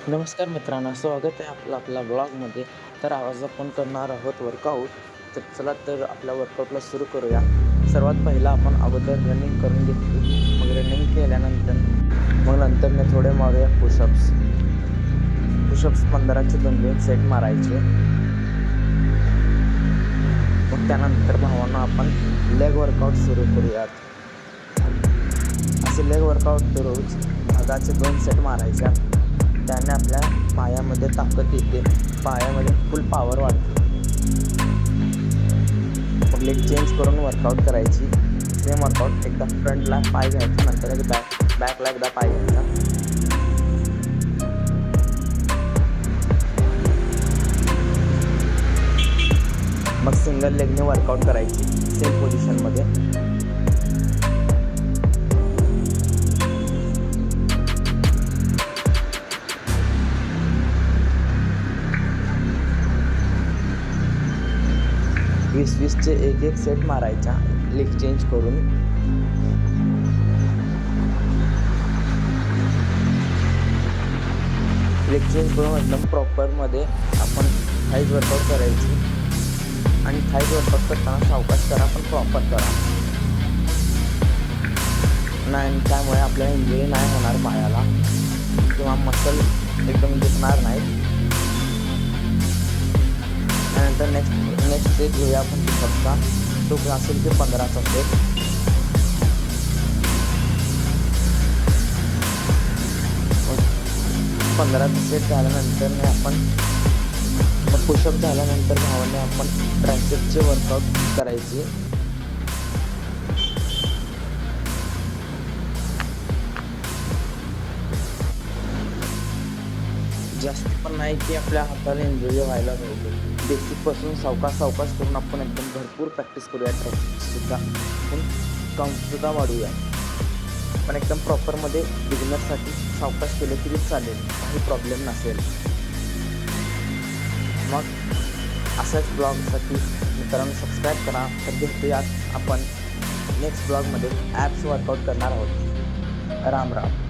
नमस्कार मित्रांनो, स्वागत आहे आपलं आपल्या ब्लॉगमध्ये. तर आज आपण करणार आहोत वर्कआउट. तर चला तर आपल्या वर्कआउटला सुरू करूया. सर्वात पहिला आपण अगोदर रनिंग करून घेतली. मग रनिंग केल्यानंतर नंतर थोडे मारूया पुशअप्स. 15चे 2-2 सेट मारायचे. मग त्यानंतर भावांनो आपण लेग वर्कआउट सुरू करूयात. असे लेग वर्कआउट रोज 10चे 2 सेट मारायच्या. त्याने आपल्या पायामध्ये ताकद येते, पायामध्ये फुल पॉवर वाढते. मग लेग चेंज करून वर्कआउट करायची. सेम वर्कआउट एकदा फ्रंटला पाय घ्यायचा, नंतर एक बॅकला एकदा पाय घ्यायचा. मग सिंगल लेगने वर्कआउट करायची सेम पोझिशनमध्ये. वीसचे एक सेट मारायचा लेग चेंज करून. लेग चेंज करून एकदम प्रॉपरमध्ये आपण थाईज वर्कआउट करायची. आणि थाईज वर्कआउट करताना सावकाश करा, पण प्रॉपर करा. नाही, त्यामुळे आपल्याला इंजुरी नाही होणार पायाला किंवा मसल एकदम दुखणार नाही. त्यानंतर नेक्स्ट सेट घेऊया आपण पुशअपचा. तो असेल ते 15चा सेट. पंधराचा सेट झाल्यानंतर आपण पुशअप झाल्यानंतर भावाने आपण ट्रायसेप्सचे वर्कआउट करायचे. जास्त पण नाही की आपल्या हाताला इंजुरी व्हायला पाहिजे. बेसिकपासून सावकाश करून आपण एकदम भरपूर प्रॅक्टिस करूया. ट्रायसेप्ससुद्धा आपण काउंटसुद्धा वाढूया. पण एकदम प्रॉपरमध्ये बिगिनरसाठी सावकाश केले तरी चालेल, काही प्रॉब्लेम नसेल. मग अशाच ब्लॉगसाठी मित्रांनो सबस्क्राईब करा. तर भेटूयात आपण नेक्स्ट ब्लॉगमध्ये ॲप्स वर्कआउट करणार आहोत. राम राम.